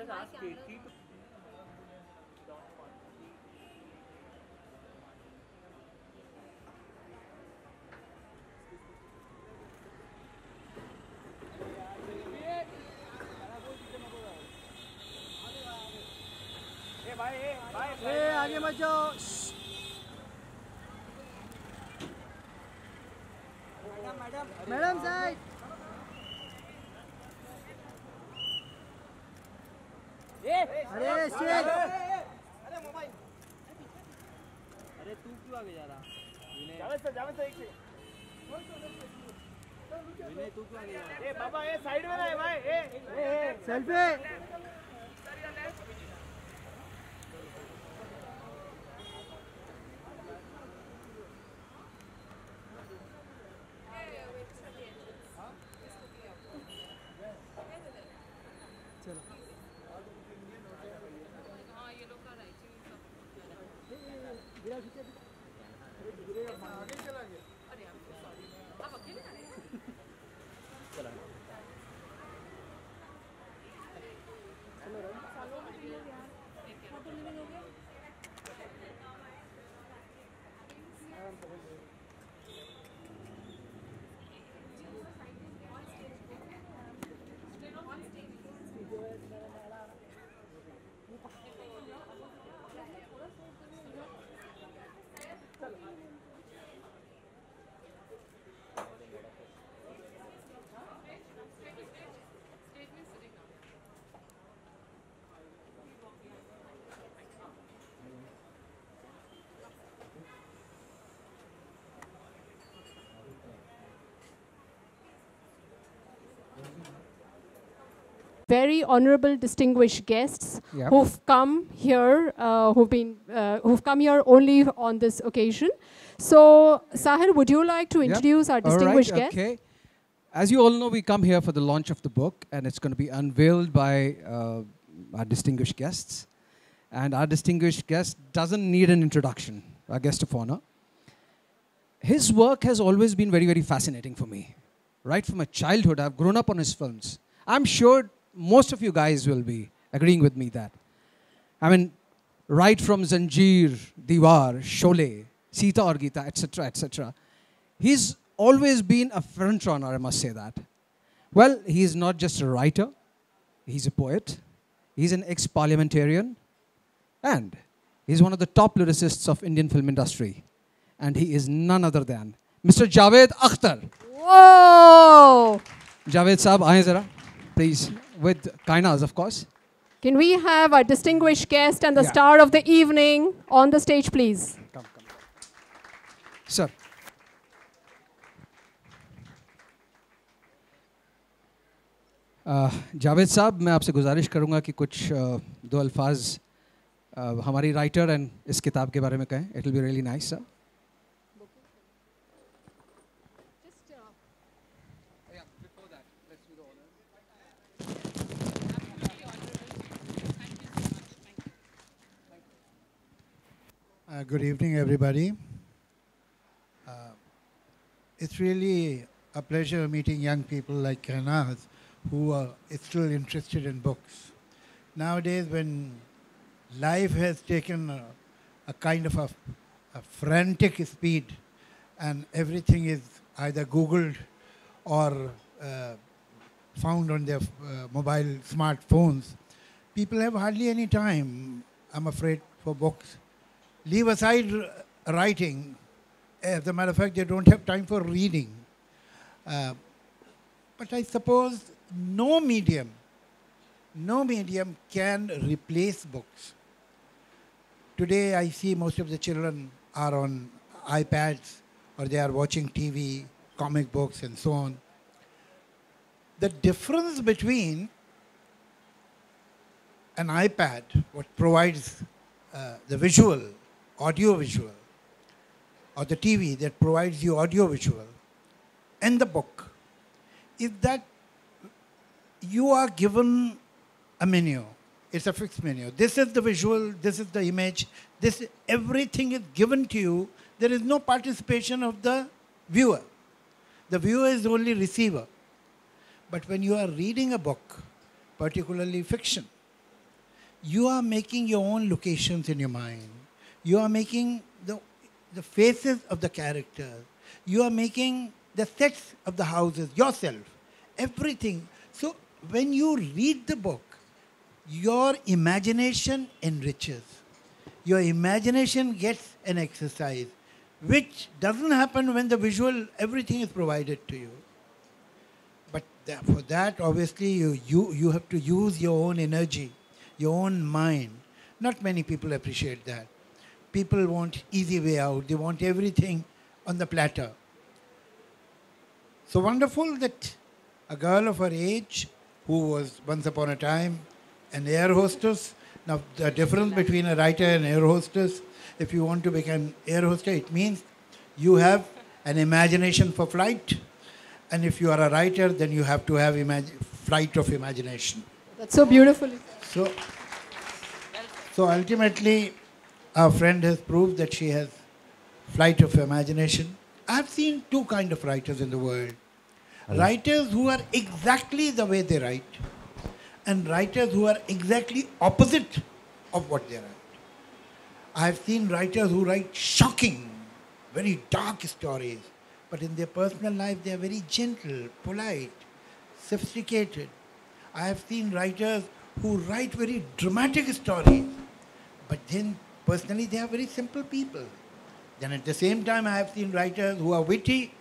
just ask Katie to. आगे मत जाओ। Madam side. अरे स्टेज। अरे तू क्यों आगे जा रहा? जावेद सर एक से। विनय तू क्यों आगे जा रहा? ए बाबा ये साइड में ना है भाई। ए selfie. Very honorable, distinguished guests who've come here, who've come here only on this occasion. So, Sahil, would you like to introduce our distinguished guest? Okay. As you all know, we come here for the launch of the book, and it's going to be unveiled by our distinguished guests. And our distinguished guest doesn't need an introduction, our guest of honor. His work has always been very, very fascinating for me. Right from my childhood, I've grown up on his films. I'm sure most of you guys will be agreeing with me that. I mean, right from Zanjeer, Diwar, Sholay, Sita Aur Geeta, etc., etc. He's always been a front runner, I must say that. Well, he's not just a writer, he's a poet, he's an ex-parliamentarian, and he's one of the top lyricists of Indian film industry. And he is none other than Mr. Javed Akhtar. Whoa! Javed Saab, aaye zara, please, with Kainas, of course. Can we have our distinguished guest and the star of the evening on the stage, please? Come. Sir. Javed साहब, मैं आपसे गुजारिश करूंगा कि कुछ दो अल्फाज हमारी राइटर एंड इस किताब के बारे में कहें. It will be really nice, sir. Good evening, everybody. It's really a pleasure meeting young people like Kainaz who are still interested in books. Nowadays, when life has taken a kind of a frantic speed and everything is either Googled or found on their mobile smartphones, people have hardly any time, I'm afraid, for books. Leave aside writing. As a matter of fact, they don't have time for reading. But I suppose no medium can replace books. Today, I see most of the children are on iPads or they are watching TV, comic books, and so on. The difference between an iPad, what provides the visual, audio-visual, or the TV that provides you audio-visual, and the book, is that you are given a menu. It's a fixed menu. This is the visual, this is the image, everything is given to you. There is no participation of the viewer. The viewer is only receiver. But when you are reading a book, particularly fiction, you are making your own locations in your mind. You are making the faces of the characters. You are making the sets of the houses yourself. Everything. So when you read the book, your imagination enriches. Your imagination gets an exercise, which doesn't happen when the visual, everything is provided to you. But for that, obviously, you have to use your own energy, your own mind. Not many people appreciate that. People want easy way out. They want everything on the platter. So wonderful that a girl of her age, who was once upon a time an air hostess. Now, the difference between a writer and air hostess, if you want to become air hostess, it means you have an imagination for flight. And if you are a writer, then you have to have flight of imagination. That's so beautiful. So ultimately, our friend has proved that she has flight of imagination. I've seen two kinds of writers in the world. Writers who are exactly the way they write, and writers who are exactly opposite of what they write. I've seen writers who write shocking, very dark stories, but in their personal life they are very gentle, polite, sophisticated. I have seen writers who write very dramatic stories, but then personally they are very simple people. Then at the same time I have seen writers who are witty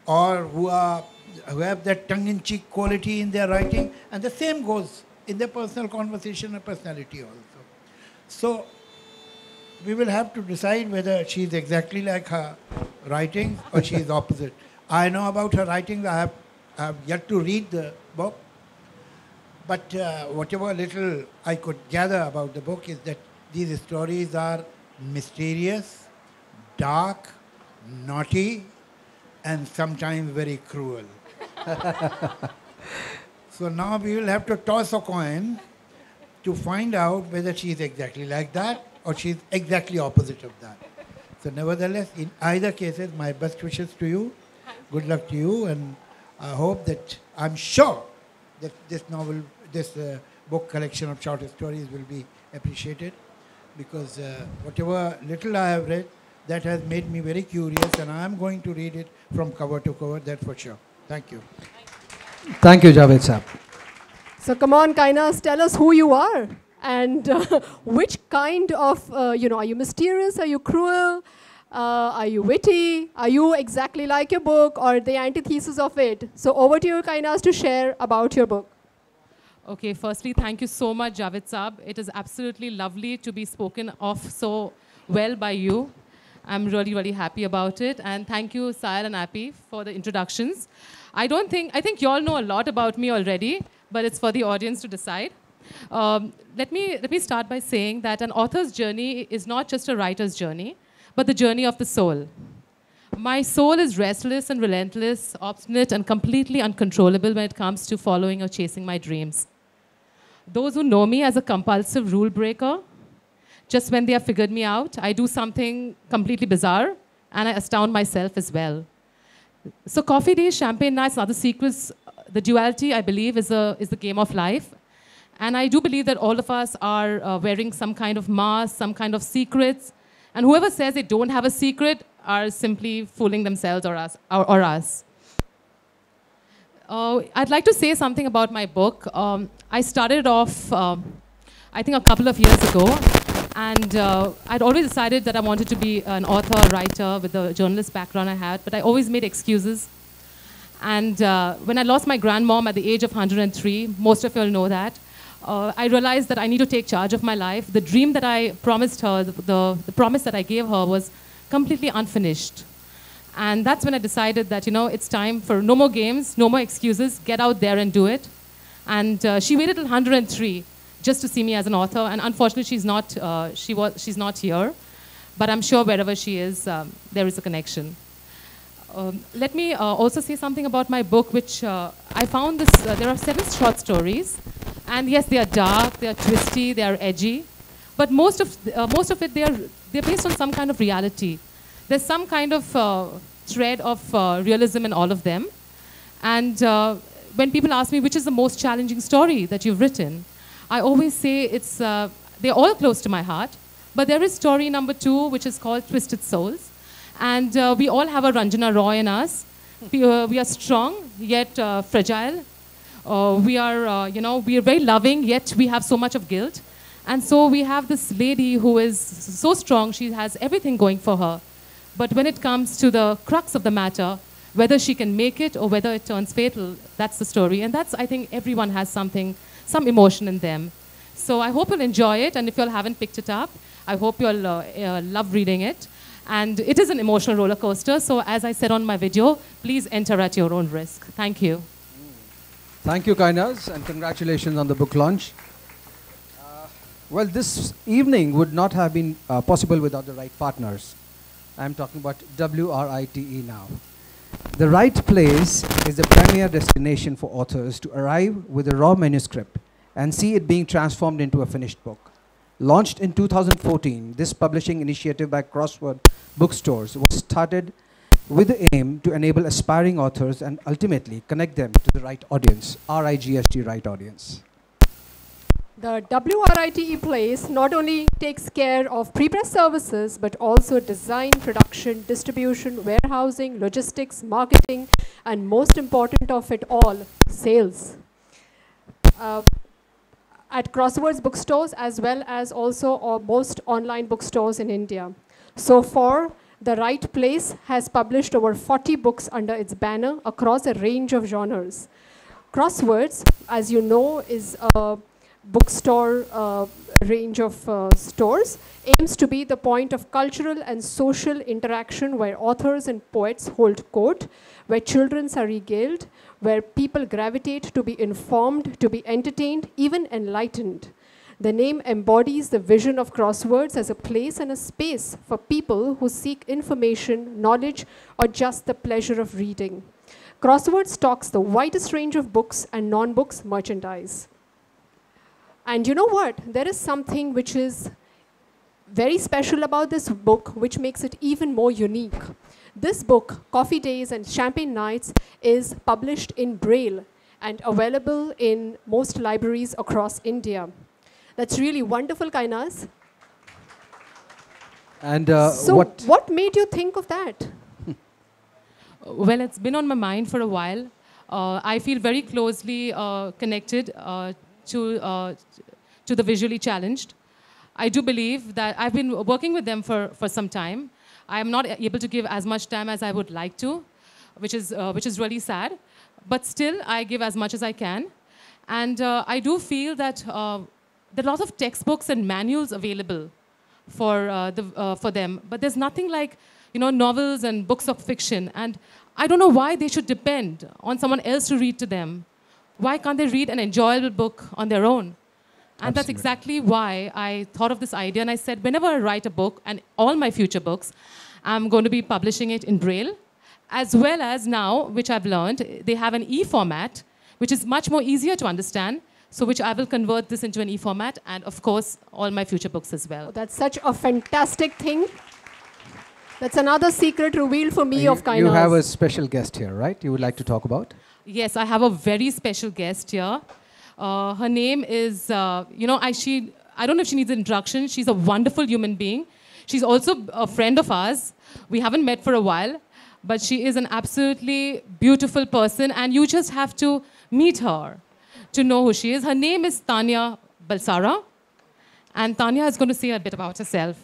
or who have that tongue-in-cheek quality in their writing, and the same goes in their personal conversation and personality also. So we will have to decide whether she is exactly like her writing or she is opposite. I know about her writing. I have yet to read the book, but whatever little I could gather about the book is that these stories are mysterious, dark, naughty, and sometimes very cruel. So now we will have to toss a coin to find out whether she is exactly like that or she is exactly opposite of that. So nevertheless, in either cases, my best wishes to you. Good luck to you, and I hope that, I'm sure that this novel, this book collection of short stories will be appreciated, because whatever little I have read, that has made me very curious, and I am going to read it from cover to cover, that's for sure. Thank you. Thank you, Javed Saab. So come on, Kainas, tell us who you are and which kind of, are you mysterious? Are you cruel? Are you witty? Are you exactly like your book or the antithesis of it? So over to you, Kainas, to share about your book. Okay, firstly, thank you so much, Javed Saab. It is absolutely lovely to be spoken of so well by you. I'm really, really happy about it. And thank you, Sahil and Appy, for the introductions. I think you all know a lot about me already, but it's for the audience to decide. Let me start by saying that an author's journey is not just a writer's journey, but the journey of the soul. My soul is restless and relentless, obstinate and completely uncontrollable when it comes to following or chasing my dreams. Those who know me as a compulsive rule breaker, just when they have figured me out, I do something completely bizarre, and I astound myself as well. So coffee days, champagne nights, and other secrets, the duality, I believe, is the game of life. And I do believe that all of us are wearing some kind of mask, some kind of secrets. And whoever says they don't have a secret are simply fooling themselves or us. I'd like to say something about my book. I started off, I think, a couple of years ago. And I'd always decided that I wanted to be an author, writer with the journalist background I had, but I always made excuses. And when I lost my grandmom at the age of 103, most of you all know that, I realized that I need to take charge of my life. The dream that I promised her, the promise that I gave her was completely unfinished. And that's when I decided that, it's time for no more games, no more excuses, get out there and do it. And she waited till 103. Just to see me as an author, and unfortunately she's not here, but I'm sure wherever she is, there is a connection. Let me also say something about my book, which I found this, there are 7 short stories, and yes, they are dark, they are twisty, they are edgy, but most of it, they're based on some kind of reality. There's some kind of thread of realism in all of them, and when people ask me which is the most challenging story that you've written, I always say they're all close to my heart. But there is story number 2, which is called Twisted Souls. And we all have a Ranjana Roy in us. We are strong, yet fragile. We are very loving, yet we have so much of guilt. And so we have this lady who is so strong, she has everything going for her. But when it comes to the crux of the matter, whether she can make it or whether it turns fatal, that's the story. And that's, I think, everyone has some emotion in them. So I hope you'll enjoy it. And if you all haven't picked it up, I hope you'll love reading it. And it is an emotional roller coaster. So as I said on my video, please enter at your own risk. Thank you. Thank you, Kainaz, and congratulations on the book launch. Well, this evening would not have been possible without the right partners. I'm talking about WRITE now. The Right Place is the premier destination for authors to arrive with a raw manuscript and see it being transformed into a finished book. Launched in 2014, this publishing initiative by Crossword Bookstores was started with the aim to enable aspiring authors and ultimately connect them to the right audience, RIGST, right audience. The WRITE Place not only takes care of pre-press services, but also design, production, distribution, warehousing, logistics, marketing, and most important of it all, sales. At Crosswords bookstores, as well as also most online bookstores in India. So far, The Right Place has published over 40 books under its banner across a range of genres. Crosswords, as you know, is a bookstore range of stores, aims to be the point of cultural and social interaction where authors and poets hold court, where children are regaled, where people gravitate to be informed, to be entertained, even enlightened. The name embodies the vision of Crosswords as a place and a space for people who seek information, knowledge, or just the pleasure of reading. Crosswords stocks the widest range of books and non-books merchandise. And you know what? There is something which is very special about this book, which makes it even more unique. This book, Coffee Days and Champagne Nights, is published in Braille and available in most libraries across India. That's really wonderful, Kainaz. And so what made you think of that? Well, it's been on my mind for a while. I feel very closely connected to the visually challenged. I do believe that I've been working with them for some time. I am not able to give as much time as I would like to, which is really sad. But still, I give as much as I can. And I do feel that there are a lot of textbooks and manuals available for them. But there's nothing like novels and books of fiction. And I don't know why they should depend on someone else to read to them. Why can't they read an enjoyable book on their own? And that's exactly why I thought of this idea. And I said, whenever I write a book, and all my future books, I'm going to be publishing it in Braille, as well as now, which I've learned, they have an e-format, which is much more easier to understand, so which I will convert this into an e-format, and of course, all my future books as well. Oh, that's such a fantastic thing. That's another secret revealed for me of Kainaz. You have a special guest here, right? You would like to talk about? Yes, I have a very special guest here. Her name is, I don't know if she needs an introduction. She's a wonderful human being. She's also a friend of ours. We haven't met for a while, but she is an absolutely beautiful person, and you just have to meet her to know who she is. Her name is Tanya Balsara, and Tanya is going to say a bit about herself.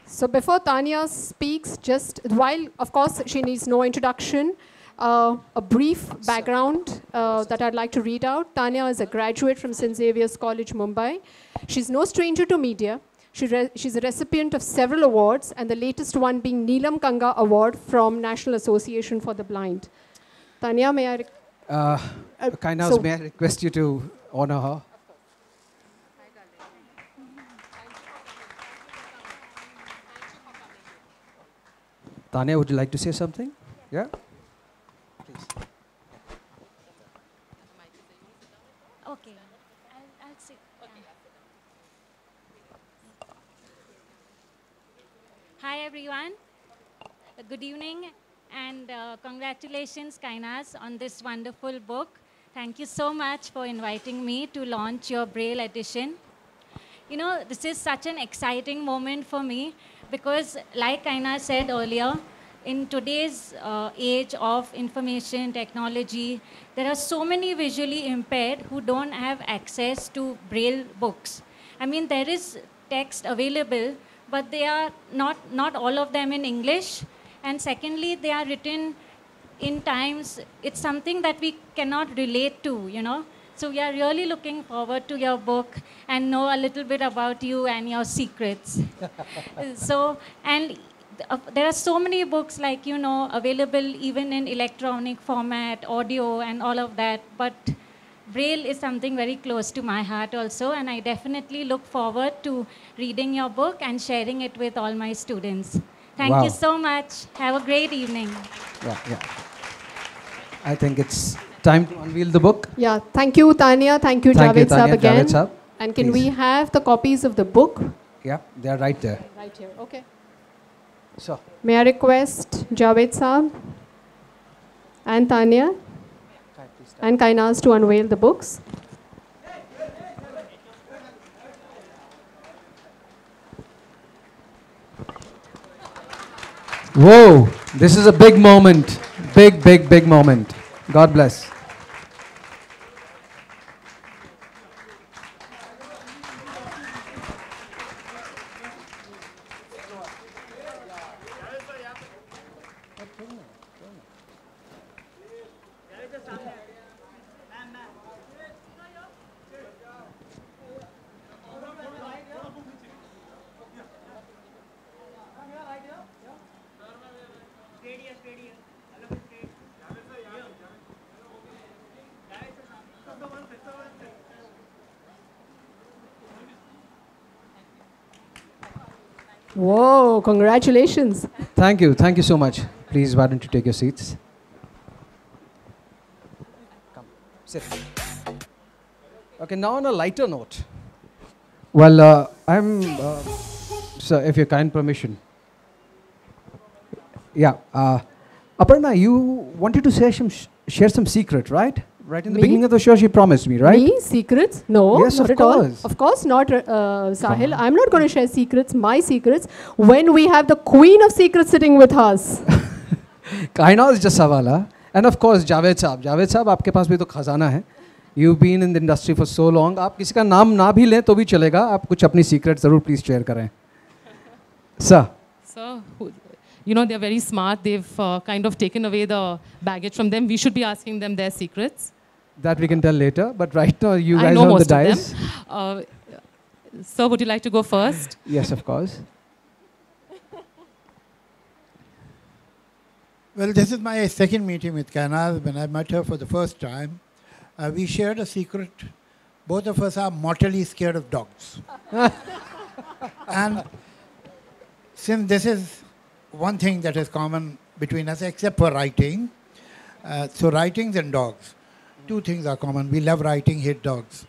So before Tanya speaks, just while, of course, she needs no introduction, a brief background that I'd like to read out. Tanya is a graduate from St. Xavier's College, Mumbai. She's no stranger to media. She's a recipient of several awards, and the latest one being Neelam Kanga Award from National Association for the Blind. Tanya, may I... may I request you to honor her? Tanya, would you like to say something? Yeah? Please. Okay. I'll sit. Hi, everyone. Good evening. And congratulations, Kainas, on this wonderful book. Thank you so much for inviting me to launch your Braille edition. You know, this is such an exciting moment for me because, like Kainas said earlier, in today's age of information technology, there are so many visually impaired who don't have access to Braille books. I mean, there is text available, but they are not all of them in English. And secondly, they are written in times, it's something that we cannot relate to, you know. So we are really looking forward to your book and know a little bit about you and your secrets. So, and there are so many books, like, you know, available even in electronic format, audio, and all of that. But Braille is something very close to my heart also, and I definitely look forward to reading your book and sharing it with all my students. Thank you so much. Have a great evening. Yeah. I think it's time to unveil the book. Yeah, thank you, Tanya. Thank you, Thank you, Javed Saab Tanya. again. Javed Saab, And can please. we have the copies of the book? Yeah, they are right there. Right here, okay. So, May I request Javed Saab and Tanya and Kainas to unveil the books? whoa, this is a big moment. Big moment. God bless. Whoa, congratulations. Thank you so much. Please, why don't you take your seats? Come, sit. Okay, now on a lighter note. Well, so if your kind permission. Yeah, Aparna, you wanted to share some secret, right? Right in the Me? beginning of the show, she promised me, right? Me? Secrets? No, Yes, not of at all. course. Of course not, Sahil. I'm not going to share secrets, my secrets, when we have the queen of secrets sitting with us. Kaina is just Savala. And of course, Javed Saab. Javed Saab, आपके पास भी तो खजाना है. You've been in the industry for so long. आप किसी का नाम ना भी लें तो भी चलेगा. आप कुछ अपनी secret ज़रूर please share करें. Sir. Sir, you know, they're very smart. They've kind of taken away the baggage from them. We should be asking them their secrets. That we can tell later. But right now, you I guys know are on the most of dais. them. Sir, would you like to go first? Yes, of course. Well, this is my second meeting with Kainaz. When I met her for the first time, we shared a secret. Both of us are mortally scared of dogs. And since this is one thing that is common between us, except for writing, so writings and dogs, two things are common. We love writing, hate dogs.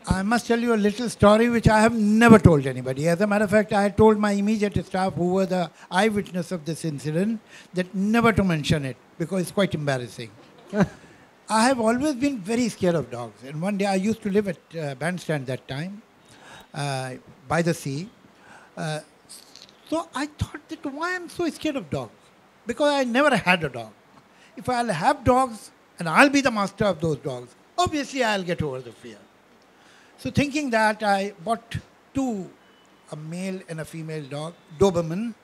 I must tell you a little story which I have never told anybody. As a matter of fact, I had told my immediate staff, who were the eyewitness of this incident, that never to mention it because it's quite embarrassing. I have always been very scared of dogs. And one day I used to live at Bandstand that time, by the sea. So I thought that why I'm so scared of dogs? Because I never had a dog. If I'll have dogs and I'll be the master of those dogs, obviously I'll get over the fear. So thinking that, I bought two, a male and a female dog, Doberman,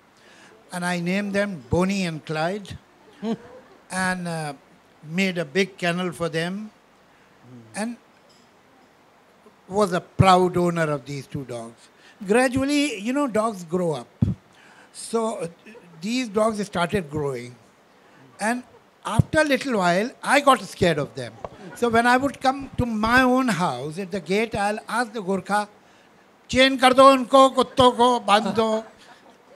and I named them Bonnie and Clyde, and made a big kennel for them, and was a proud owner of these two dogs. Gradually, you know, dogs grow up. So these dogs started growing. And after a little while, I got scared of them. So when I would come to my own house, at the gate, I'll ask the Gorkha, chain kar do unko, kutto ko, bandh do.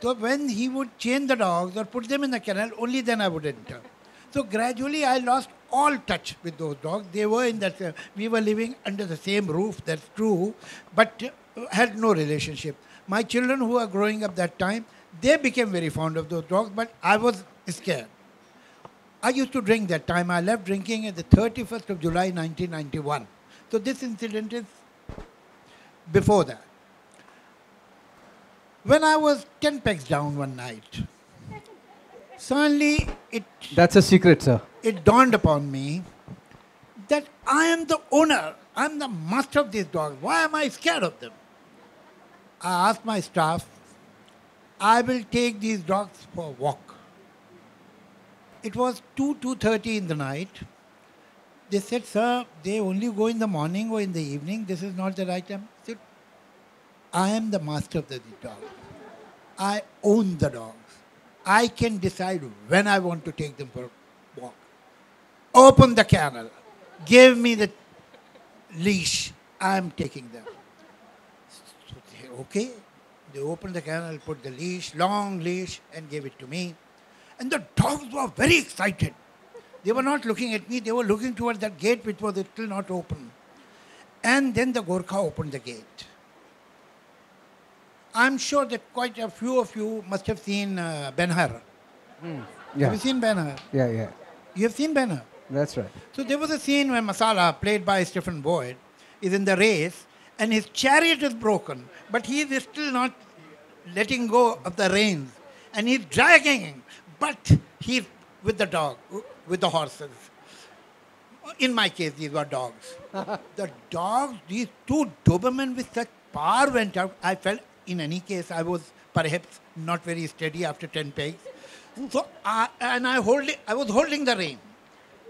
So when he would chain the dogs or put them in the kennel, only then I would enter. So gradually I lost all touch with those dogs. They were in that, we were living under the same roof, that's true, but had no relationship. My children who were growing up that time, they became very fond of those dogs, but I was scared. I used to drink that time. I left drinking at the 31st of July 1991. So this incident is before that. When I was 10 pegs down one night, suddenly That's a secret, sir. it dawned upon me that I am the owner, I'm the master of these dogs. Why am I scared of them? I asked my staff, I will take these dogs for a walk. It was 2:30 in the night. They said, sir, they only go in the morning or in the evening. This is not the right time. I said, I am the master of the dogs. I own the dogs. I can decide when I want to take them for a walk. Open the kennel. Give me the leash. I am taking them. So they, okay. They opened the kennel, put the leash, long leash, and gave it to me. And the dogs were very excited. They were not looking at me. They were looking towards that gate which was still not open. And then the Gorkha opened the gate. I'm sure that quite a few of you must have seen Ben-Hur. Yeah. Have you seen Ben-Hur? Yeah, yeah. You have seen Ben-Hur? That's right. So there was a scene where Masala, played by Stephen Boyd, is in the race and his chariot is broken, but he is still not letting go of the reins. And he's dragging, but he's with the dog, with the horses. In my case, these were dogs. The dogs, these two Doberman with such power went out. I felt, in any case, I was perhaps not very steady after 10 pegs. So, I was holding the rein,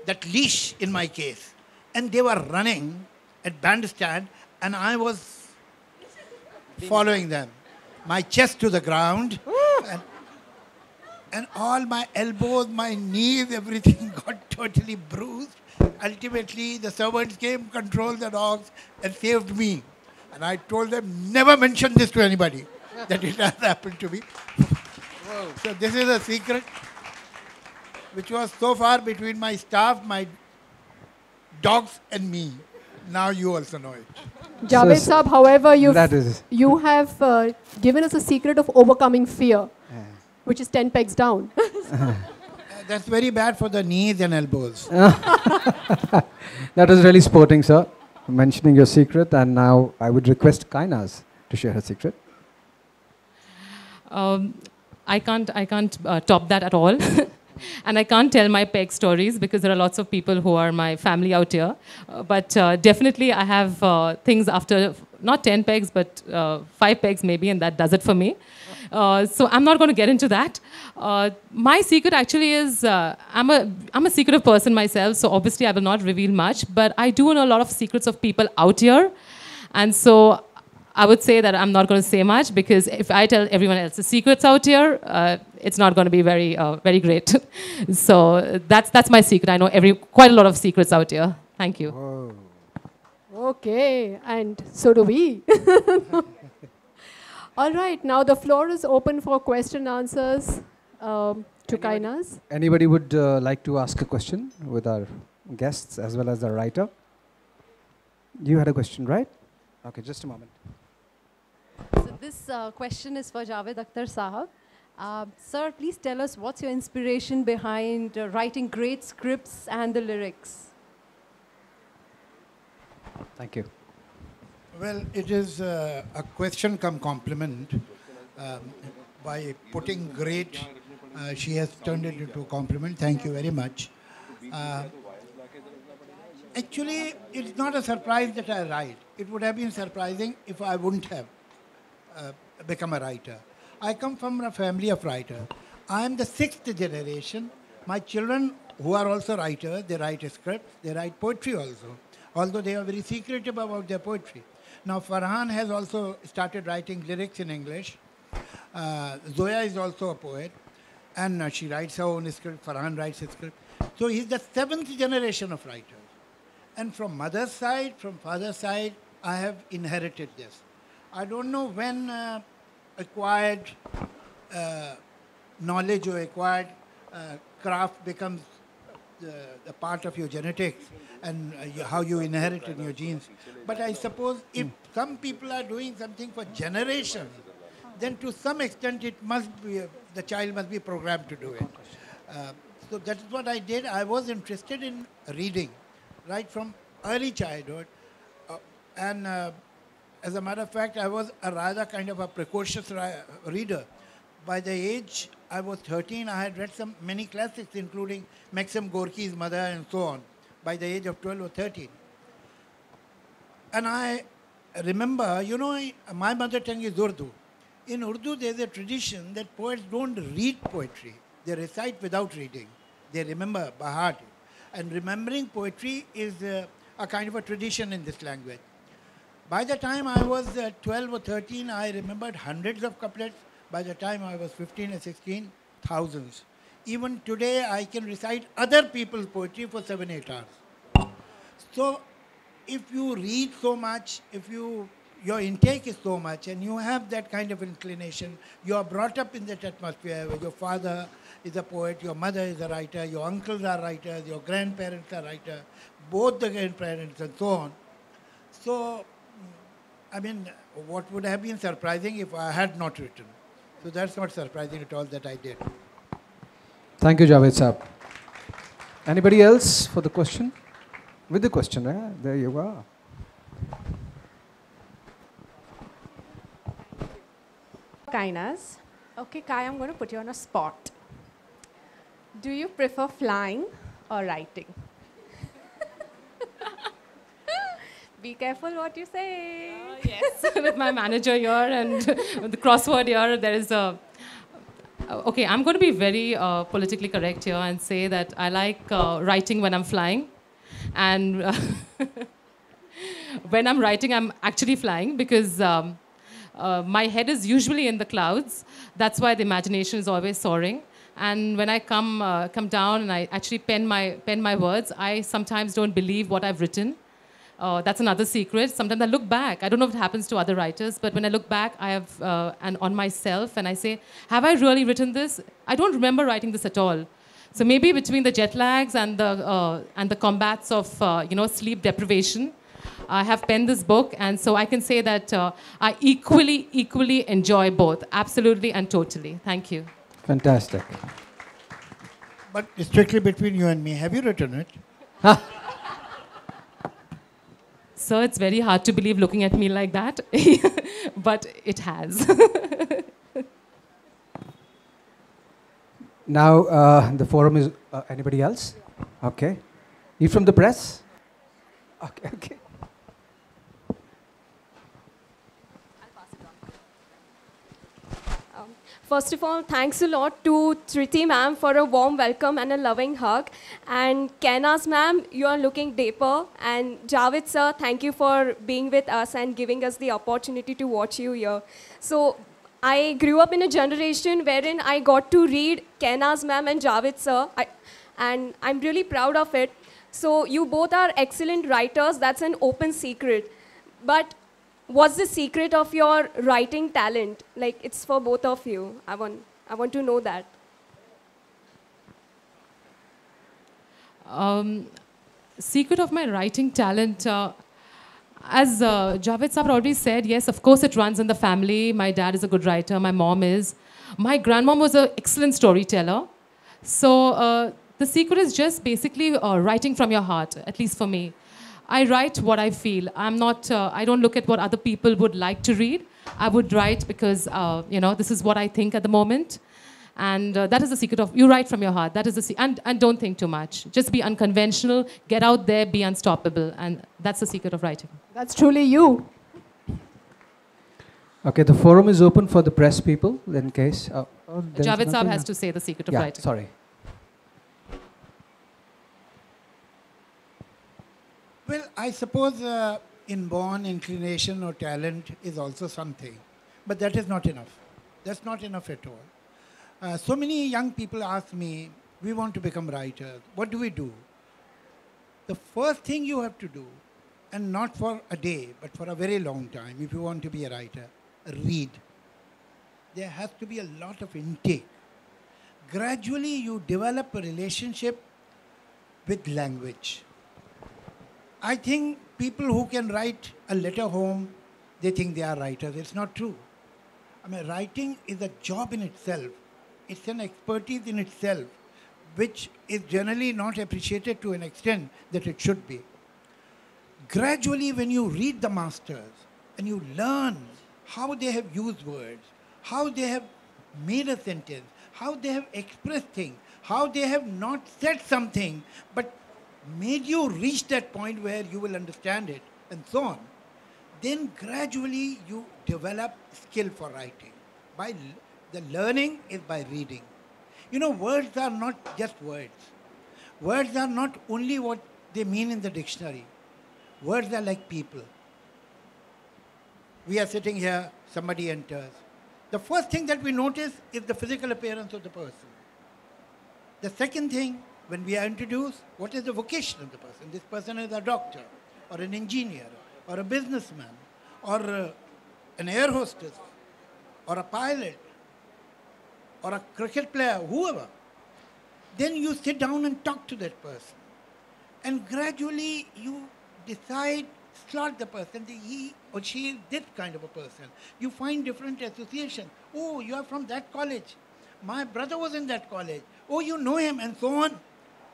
that leash in my case. And they were running at bandstand, and I was following them. My chest to the ground, and all my elbows, my knees, everything got totally bruised. Ultimately, the servants came, controlled the dogs, and saved me. And I told them, never mention this to anybody, that it has happened to me. So this is a secret, which was so far between my staff, my dogs, and me. Now you also know it. Javed Saab, however, that is you have given us a secret of overcoming fear, which is 10 pegs down. That's very bad for the knees and elbows. That was really sporting, sir, mentioning your secret. And now I would request Kainaz to share her secret. I can't top that at all. And I can't tell my peg stories because there are lots of people who are my family out here. But definitely I have things after, not 10 pegs, but 5 pegs maybe, and that does it for me. So I'm not going to get into that. My secret actually is, I'm a secretive person myself, so obviously I will not reveal much, but I do know a lot of secrets of people out here. And so I would say that I'm not going to say much because if I tell everyone else's secrets out here, it's not going to be very, very great. So that's my secret. I know quite a lot of secrets out here. Thank you. Whoa. Okay, and so do we. All right, now the floor is open for question answers to Kainaz. Anybody would like to ask a question with our guests as well as the writer? You had a question, right? Okay, just a moment. So this question is for Javed Akhtar Sahab. Sir, please tell us what's your inspiration behind writing great scripts and the lyrics? Thank you. Well, it is a question come compliment. By putting great, she has turned it into a compliment. Thank you very much. Actually, it's not a surprise that I write. It would have been surprising if I wouldn't have become a writer. I come from a family of writers. I am the 6th generation. My children, who are also writers, they write scripts, they write poetry also, although they are very secretive about their poetry. Now, Farhan has also started writing lyrics in English. Zoya is also a poet, and she writes her own script. Farhan writes a script. So he's the 7th generation of writers. And from mother's side, from father's side, I have inherited this. I don't know when acquired knowledge or acquired craft becomes the part of your genetics and how you inherit in your genes. But I suppose if some people are doing something for generations, then to some extent it must be, the child must be programmed to do it. So that's what I did. I was interested in reading right from early childhood. And as a matter of fact, I was a rather kind of a precocious reader. By the age I was 13, I had read many classics, including Maxim Gorky's Mother and so on, by the age of 12 or 13. And I remember, you know, my mother tongue is Urdu. In Urdu, there's a tradition that poets don't read poetry. They recite without reading. They remember by heart. And remembering poetry is a kind of a tradition in this language. By the time I was 12 or 13, I remembered hundreds of couplets. By the time I was 15 or 16, thousands. Even today, I can recite other people's poetry for 7-8 hours. So, if you read so much, if your intake is so much, and you have that kind of inclination, you are brought up in that atmosphere where your father is a poet, your mother is a writer, your uncles are writers, your grandparents are writers, both the grandparents and so on. So, I mean, what would have been surprising if I had not written? So that's not surprising at all that I did. Thank you, Javed Saab. Anybody else for the question? With the question, eh? There you are. Kainas. Okay, Kai, I'm going to put you on a spot. Do you prefer flying or writing? Be careful what you say. Yes, with my manager here and with the crossword here, there is a... Okay, I'm going to be very politically correct here and say that I like writing when I'm flying. And when I'm writing, I'm actually flying because my head is usually in the clouds. That's why the imagination is always soaring. And when I come down and I actually pen my words, I sometimes don't believe what I've written. That's another secret. Sometimes I look back. I don't know if it happens to other writers, but when I look back, I have and on myself, and I say, have I really written this? I don't remember writing this at all. So maybe between the jet lags and the combats of sleep deprivation, I have penned this book, and so I can say that I equally enjoy both, absolutely and totally. Thank you. Fantastic. But strictly between you and me, have you written it? So it's very hard to believe looking at me like that, but it has. Now, the forum is... anybody else? Okay. You from the press? Okay. First of all, thanks a lot to Triti ma'am for a warm welcome and a loving hug. And Kainaz ma'am, you are looking dapper. And Javed sir, thank you for being with us and giving us the opportunity to watch you here. So I grew up in a generation wherein I got to read Kainaz ma'am and Javed sir. And I'm really proud of it. So you both are excellent writers. That's an open secret. But what's the secret of your writing talent? Like, it's for both of you. I want to know that. Secret of my writing talent, as Javed Saab already said, yes, of course it runs in the family. My dad is a good writer. My mom is. My grandmom was an excellent storyteller. So the secret is just basically writing from your heart, at least for me. I write what I feel. I don't look at what other people would like to read. I would write because, this is what I think at the moment. And that is the secret of, you write from your heart. That is the and don't think too much. Just be unconventional, get out there, be unstoppable. And that's the secret of writing. That's truly you. Okay, the forum is open for the press people, in case. Javed Saab has to say the secret of writing. Sorry. Well, I suppose inborn inclination or talent is also something, but that is not enough. That's not enough at all. So many young people ask me, we want to become writers. What do we do? The first thing you have to do, and not for a day, but for a very long time, if you want to be a writer, read. There has to be a lot of intake. Gradually, you develop a relationship with language. I think people who can write a letter home, they think they are writers. It's not true. I mean, writing is a job in itself. It's an expertise in itself. which is generally not appreciated to an extent that it should be. Gradually, when you read the masters and you learn how they have used words, how they have made a sentence, how they have expressed things, how they have not said something but made you reach that point where you will understand it, and so on, then gradually you develop skill for writing. The learning is by reading. You know, words are not just words. Words are not only what they mean in the dictionary. Words are like people. We are sitting here, somebody enters. The first thing that we notice is the physical appearance of the person. The second thing, when we are introduced, what is the vocation of the person? This person is a doctor, or an engineer, or a businessman, or an air hostess, or a pilot, or a cricket player, whoever. Then you sit down and talk to that person. And gradually you decide, slot the person, he or she is this kind of a person. You find different associations. Oh, you are from that college. My brother was in that college. Oh, you know him, and so on.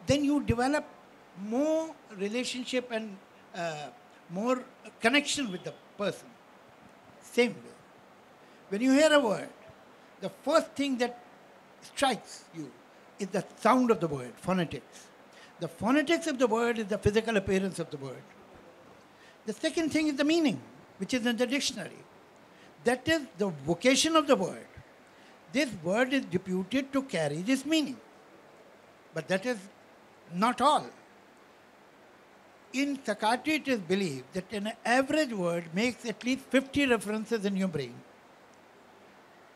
Then you develop more relationship and more connection with the person. Same way. When you hear a word, the first thing that strikes you is the sound of the word, phonetics. The phonetics of the word is the physical appearance of the word. The second thing is the meaning, which is in the dictionary. That is the vocation of the word. This word is deputed to carry this meaning. But that is not all. In psychiatry, it is believed that an average word makes at least 50 references in your brain.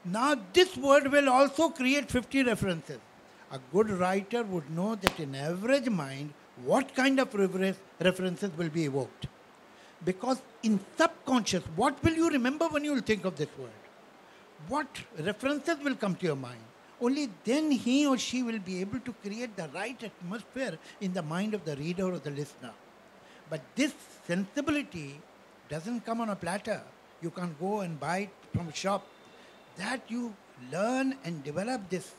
Now, this word will also create 50 references. A good writer would know that in average mind, what kind of references will be evoked. Because in subconscious, what will you remember when you will think of this word? What references will come to your mind? Only then he or she will be able to create the right atmosphere in the mind of the reader or the listener. But this sensibility doesn't come on a platter. You can't go and buy it from a shop. That you learn and develop this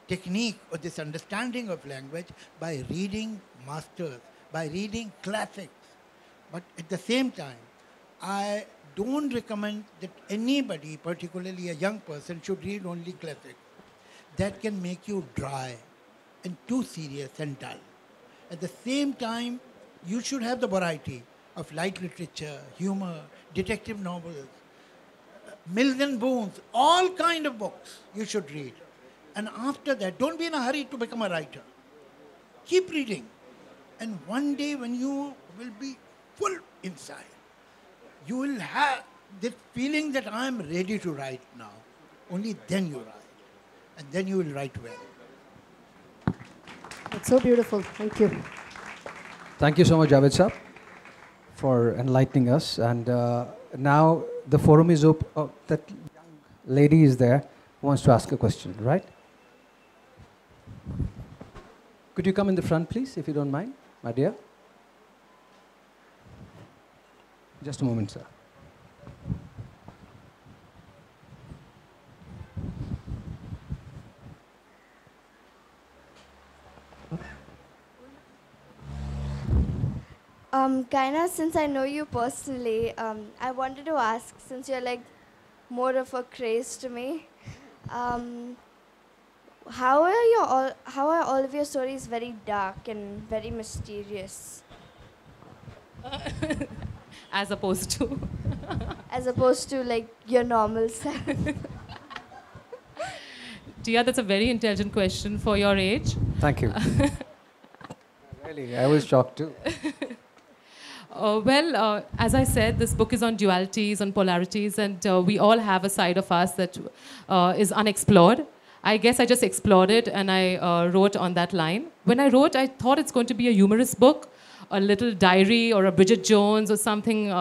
technique or this understanding of language by reading masters, by reading classics. But at the same time, I don't recommend that anybody, particularly a young person, should read only classics. That can make you dry and too serious and dull. At the same time, you should have the variety of light literature, humor, detective novels, Mills and Boons, all kind of books you should read. And after that, don't be in a hurry to become a writer. Keep reading. And one day when you will be full inside, you will have this feeling that I am ready to write now. Only then you write. And then you will write well. That's so beautiful. Thank you. Thank you so much, Javed Saab, for enlightening us. And now the forum is open. Oh, that young lady is there who wants to ask a question, right? Could you come in the front, please, if you don't mind, my dear? Just a moment, sir. Kaina, since I know you personally, I wanted to ask, since you're like more of a craze to me, how are all of your stories very dark and very mysterious? As opposed to? As opposed to like your normal self. Tia, that's a very intelligent question for your age. Thank you. Really, I was shocked too. As I said, this book is on dualities, on polarities, and we all have a side of us that is unexplored. I guess I just explored it, and I wrote on that line. When I wrote, I thought it's going to be a humorous book, a little diary or a Bridget Jones or something,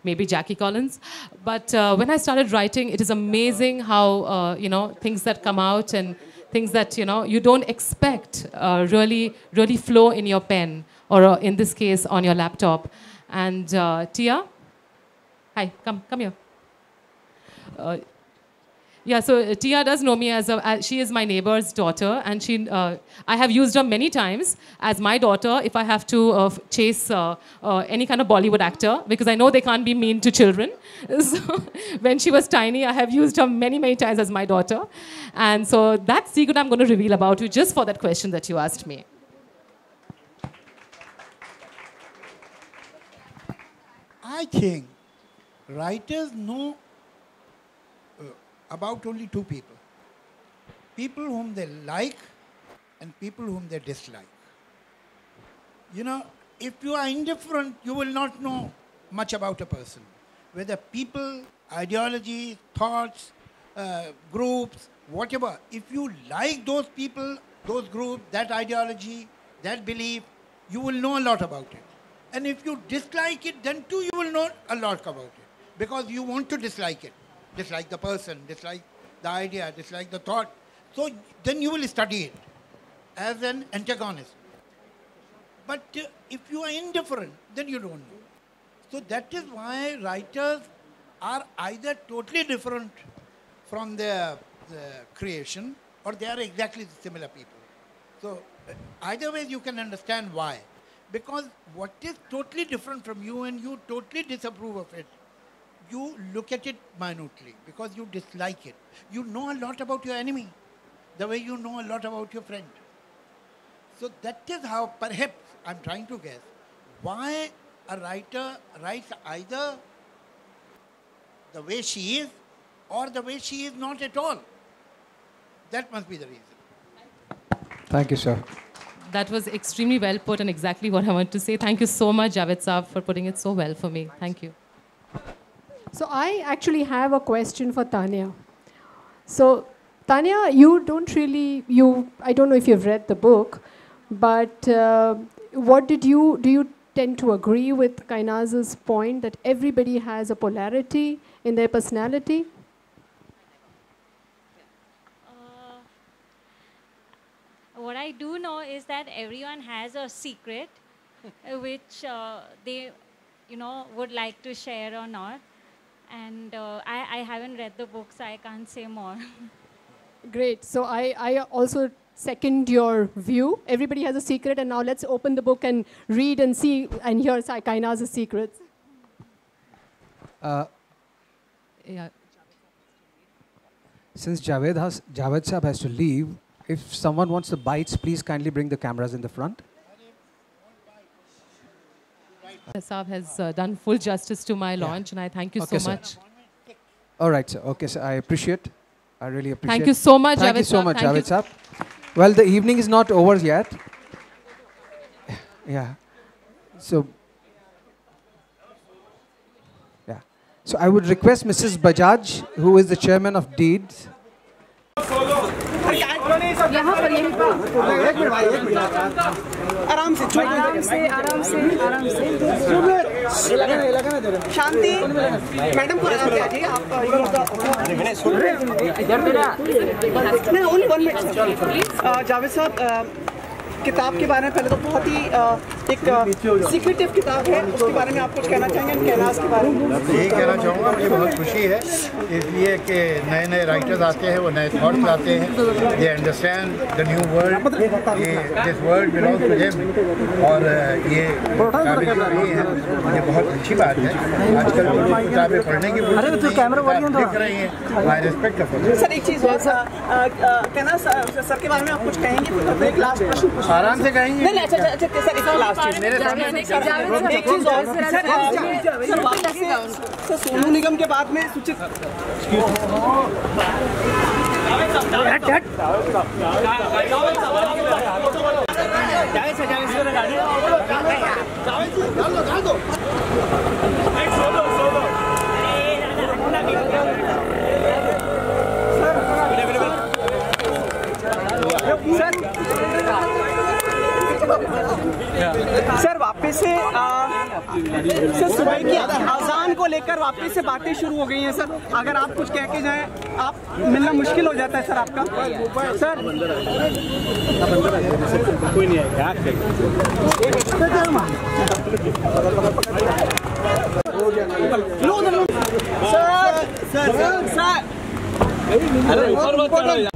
maybe Jackie Collins. But when I started writing, it is amazing how, things that come out and things that, you don't expect really flow in your pen, or in this case, on your laptop. And Tia, hi, come here. Yeah, so Tia does know me as she is my neighbor's daughter, and I have used her many times as my daughter if I have to chase any kind of Bollywood actor, because I know they can't be mean to children. So when she was tiny, I have used her many, many times as my daughter. And so that secret I'm going to reveal about you just for that question that you asked me. I think writers know about only two people. People whom they like and people whom they dislike. You know, if you are indifferent, you will not know much about a person. Whether people, ideology, thoughts, groups, whatever. If you like those people, those groups, that ideology, that belief, you will know a lot about it. And if you dislike it, then too you will know a lot about it. Because you want to dislike it. Dislike the person, dislike the idea, dislike the thought. So then you will study it as an antagonist. But if you are indifferent, then you don't know. So that is why writers are either totally different from their creation, or they are exactly similar people. So either way you can understand why. Because what is totally different from you and you totally disapprove of it, you look at it minutely because you dislike it. You know a lot about your enemy, the way you know a lot about your friend. So that is how, perhaps, I'm trying to guess, why a writer writes either the way she is or the way she is not at all. That must be the reason. Thank you, sir. That was extremely well put and exactly what I wanted to say. Thank you so much, Javed Saab, for putting it so well for me. Thank you. So I actually have a question for Tanya. So Tanya, you don't really, I don't know if you've read the book, but do you tend to agree with Kainaz's point that everybody has a polarity in their personality? What I do know is that everyone has a secret which they, would like to share or not. And I haven't read the book, so I can't say more. Great. So I also second your view. Everybody has a secret, and now let's open the book and read and see and hear Kainaz's secrets. Yeah. Since Javed Saab has to leave, if someone wants the bites, please kindly bring the cameras in the front. Saab has done full justice to my launch, and I thank you so much. All right, sir. Okay, sir. I appreciate. I really appreciate. Thank you so much, Javed Saab. Thank you so much, Javed Saab. Well, the evening is not over yet. Yeah. So, yeah. So I would request Mrs. Bajaj, who is the chairman of Deeds. यहाँ पर यहीं पर एक minute आराम से शांति madam को only 1 minute Javed साहब किताब के बारे में पहले तो बहुत ही एक सीक्रेटिव किताब है, उसके बारे में आप कुछ कहना चाहेंगे कैनाज के बारे में? यही कहना चाहूँगा, मुझे बहुत खुशी है इसलिए कि नए नए राइटर्स आते हैं, वो नए थॉट्स लाते हैं, they understand the new world, this world belongs to them, और ये किताबें जो रही हैं ये बहुत अच्छी बात है। आजकल किताबें पढ़ने की दिख रही हैं, I respect of it. Sir एक चीज़ कैनाज सर के बारे में आप कुछ कहेंगे? एक लास्ट प्रश्न आराम से कहेंगे। सोनू निगम के बाद में सूचित सर वापस से सर सुबह की अजान को लेकर वापस से बातें शुरू हो गई हैं सर, अगर आप कुछ कह के जाएं आप मिलना मुश्किल हो जाता है सर आपका सर। कोई नहीं है सर अरे ऊपर मत चढ़ो यार।